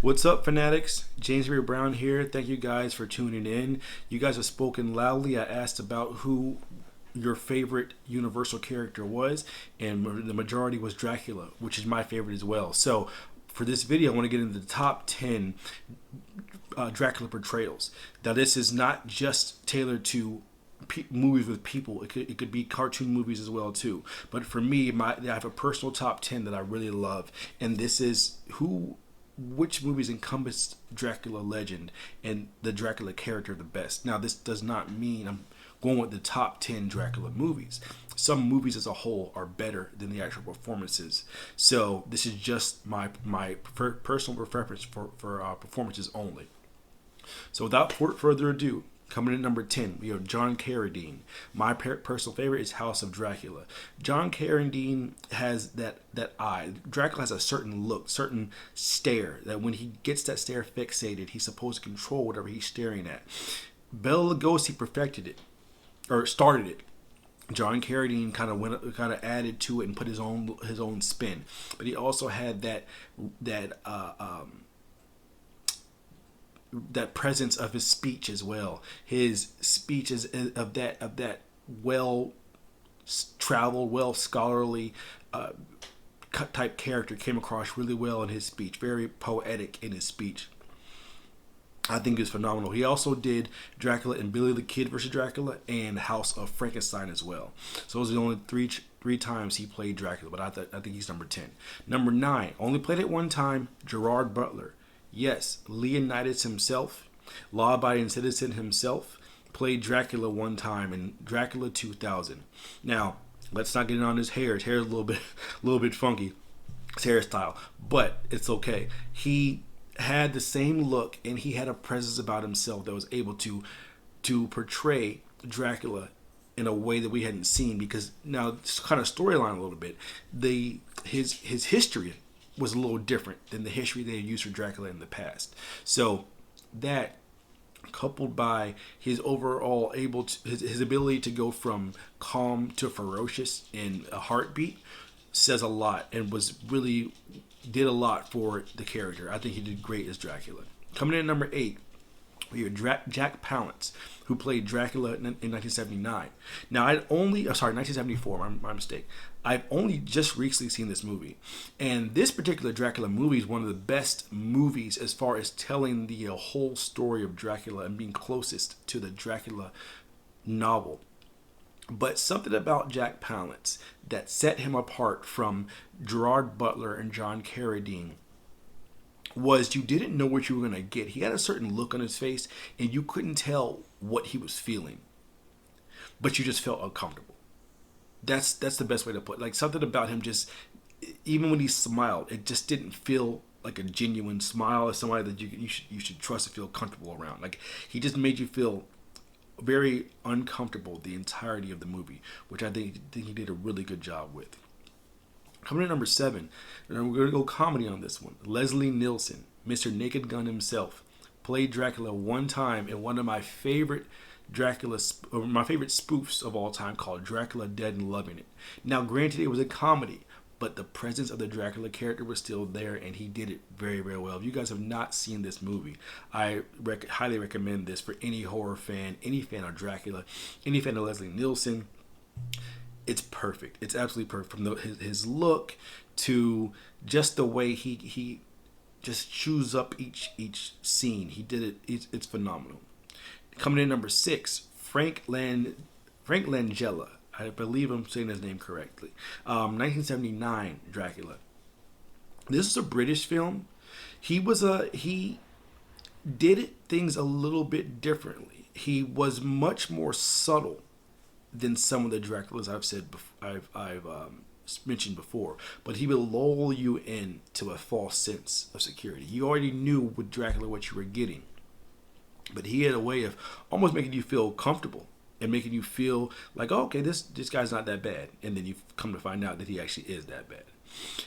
What's up, fanatics? James Brown here. Thank you guys for tuning in. You guys have spoken loudly. I asked about who your favorite Universal character was, and the majority was Dracula, which is my favorite as well. So, for this video, I want to get into the top 10 Dracula portrayals. Now, this is not just tailored to movies with people. It could be cartoon movies as well too. But for me, I have a personal top 10 that I really love, and this is which movies encompass Dracula legend and the Dracula character the best. Now, this does not mean I'm going with the top 10 Dracula movies. Some movies as a whole are better than the actual performances. So this is just my personal preference for performances only. So without further ado, coming in number 10, we have John Carradine. My personal favorite is House of Dracula. John Carradine has that eye. Dracula has a certain look, certain stare, that when he gets that stare fixated, he's supposed to control whatever he's staring at. Bela Lugosi perfected it, or started it. John Carradine kind of added to it and put his own spin. But he also had that presence of his speech as well. His speech is of that well traveled, well scholarly type character came across really well in his speech. Very poetic in his speech. I think it's phenomenal. He also did Dracula and Billy the Kid versus Dracula and House of Frankenstein as well. So those are the only three times he played Dracula, but I think he's number 10. Number 9, only played it one time, Gerard Butler. Yes, Leonidas himself, law-abiding citizen himself, played Dracula one time in Dracula 2000. Now, let's not get on his hair. His hair is a little bit funky, his hairstyle, but it's okay. He had the same look, and he had a presence about himself that was able to portray Dracula in a way that we hadn't seen. Because now, this kind of storyline a little bit, his history was a little different than the history they had used for Dracula in the past. So that, coupled by his overall his ability to go from calm to ferocious in a heartbeat, says a lot, and did a lot for the character. I think he did great as Dracula. Coming in at number 8, we have Jack Palance, who played Dracula in 1979. Now, 1974, my mistake. I've only just recently seen this movie. And this particular Dracula movie is one of the best movies as far as telling the whole story of Dracula and being closest to the Dracula novel. But something about Jack Palance that set him apart from Gerard Butler and John Carradine was you didn't know what you were going to get. He had a certain look on his face, and you couldn't tell what he was feeling, but you just felt uncomfortable. That's the best way to put it. Like, something about him, just even when he smiled, it just didn't feel like a genuine smile, or somebody that you should trust and feel comfortable around. Like, he just made you feel very uncomfortable the entirety of the movie, which I think he did a really good job with. Coming in at number 7, and we're going to go comedy on this one. Leslie Nielsen, Mr. Naked Gun himself, played Dracula one time in one of my favorite my favorite spoofs of all time, called Dracula Dead and Loving It. Now, granted, it was a comedy, but the presence of the Dracula character was still there, and he did it very, very well. If you guys have not seen this movie, I highly recommend this for any horror fan, any fan of Dracula, any fan of Leslie Nielsen. It's perfect. It's absolutely perfect. From his look to just the way he just chews up each scene. He did it. It's phenomenal. Coming in number 6, Frank Langella. I believe I'm saying his name correctly. 1979 Dracula. This is a British film. He did things a little bit differently. He was much more subtle than some of the Draculas I've mentioned before. But he will lull you in to a false sense of security. You already knew with Dracula what you were getting, but he had a way of almost making you feel comfortable and making you feel like, oh, okay, this guy's not that bad. And then you come to find out that he actually is that bad.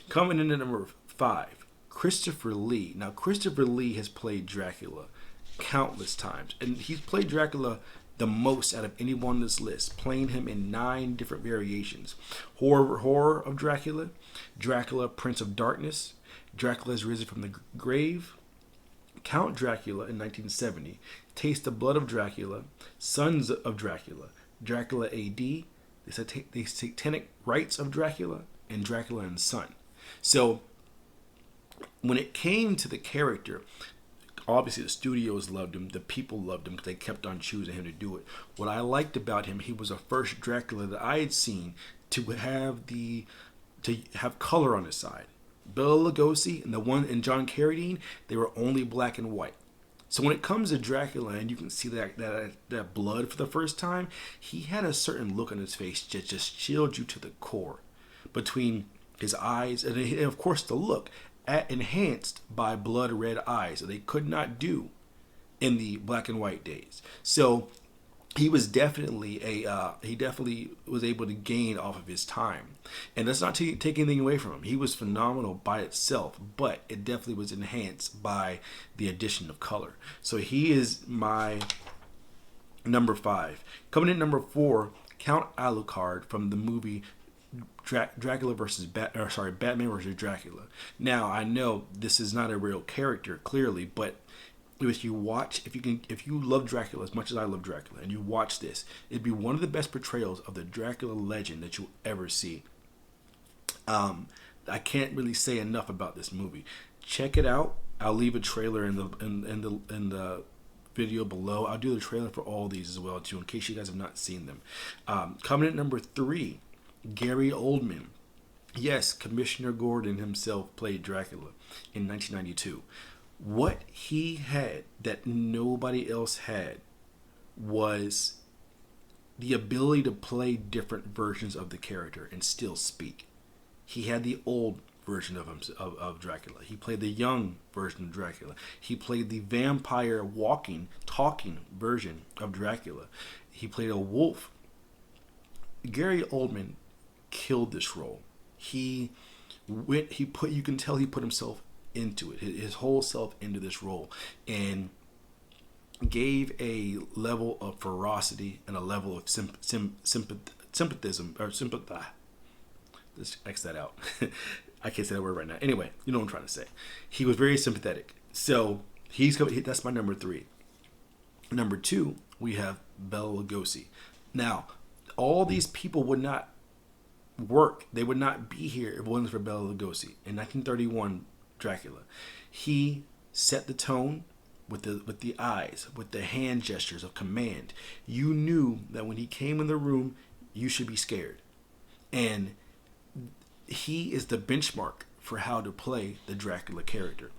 Coming in at number 5, Christopher Lee. Now, Christopher Lee has played Dracula countless times, and he's played Dracula the most out of anyone on this list, playing him in 9 different variations. Horror of Dracula, Dracula Prince of Darkness, Dracula has Risen from the Grave, Count Dracula in 1970, Taste the Blood of Dracula, Sons of Dracula, Dracula AD, the Satanic Rites of Dracula, and Dracula and Son. So when it came to the character, obviously the studios loved him, the people loved him because they kept on choosing him to do it. What I liked about him, he was the first Dracula that I had seen to have color on his side. Bela Lugosi and John Carradine, they were only black and white. So when it comes to Dracula and you can see that blood for the first time, he had a certain look on his face that just chilled you to the core. Between his eyes and of course the look, enhanced by blood red eyes that they could not do in the black and white days. So he was definitely he definitely was able to gain off of his time, and that's not take anything away from him. He was phenomenal by itself, but it definitely was enhanced by the addition of color. So he is my number 5. Coming in number 4, Count Alucard from the movie Dracula versus Batman versus Dracula. Now I know this is not a real character clearly, but if you love Dracula as much as I love Dracula, and you watch this, it'd be one of the best portrayals of the Dracula legend that you'll ever see. I can't really say enough about this movie. Check it out. I'll leave a trailer in the video below. I'll do the trailer for all these as well too, in case you guys have not seen them. Coming at number 3, Gary Oldman. Yes, Commissioner Gordon himself played Dracula in 1992. What he had that nobody else had was the ability to play different versions of the character and still speak. He had the old version of Dracula. He played the young version of Dracula. He played the vampire walking, talking version of Dracula. He played a wolf. Gary Oldman killed this role. You can tell he put himself into it, his whole self into this role, and gave a level of ferocity and a level of sympathism or sympathy. Let's X that out. I can't say that word right now. Anyway, you know what I'm trying to say. He was very sympathetic. So that's my number 3. Number 2, we have Bela Lugosi. Now, all these people would not work. They would not be here if it wasn't for Bela Lugosi. In 1931, Dracula, he set the tone with the eyes, with the hand gestures of command. You knew that when he came in the room, you should be scared. And he is the benchmark for how to play the Dracula character.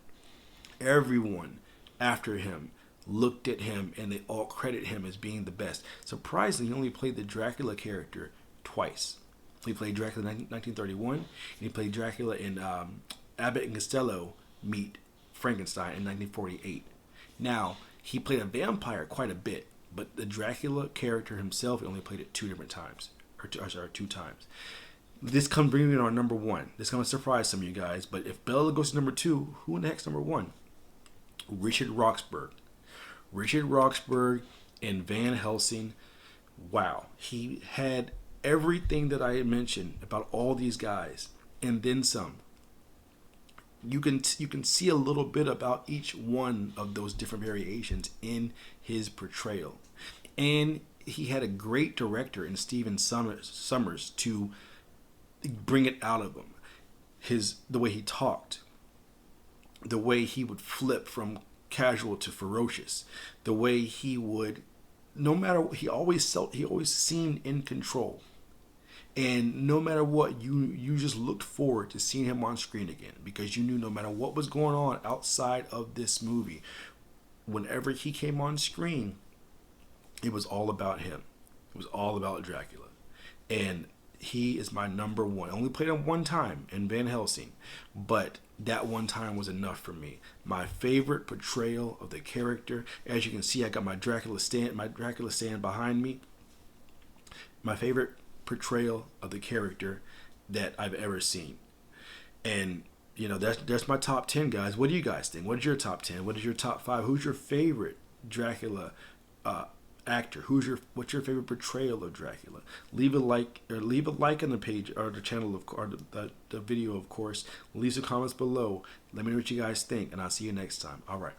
Everyone after him looked at him and they all credit him as being the best. Surprisingly, he only played the Dracula character twice. He played Dracula in 1931, and he played Dracula in Abbott and Costello Meet Frankenstein in 1948. Now, he played a vampire quite a bit, but the Dracula character himself, he only played it 2 times. This comes bringing me to our number 1. This is going to surprise some of you guys, but if Bela Lugosi is number 2, who in the heck's number 1? Richard Roxburgh. Richard Roxburgh in Van Helsing. Wow. He had everything that I had mentioned about all these guys, and then some. You can see a little bit about each one of those different variations in his portrayal. And he had a great director in Stephen Sommers to bring it out of him. The way he talked, the way he would flip from casual to ferocious, the way he would, he always seemed in control. And no matter what, you just looked forward to seeing him on screen again, because you knew no matter what was going on outside of this movie, whenever he came on screen, it was all about him. It was all about Dracula. And he is my number 1. I only played him one time in Van Helsing, but that one time was enough for me. My favorite portrayal of the character, as you can see, I got my Dracula stand behind me. My favorite portrayal of the character that I've ever seen. And that's my top 10, guys. What do you guys think? What is your top 10? What is your top 5? Who's your favorite Dracula actor? What's your favorite portrayal of Dracula? Leave a like on the page or the channel or the video, of course. Leave some comments below. Let me know what you guys think, and I'll see you next time. All right.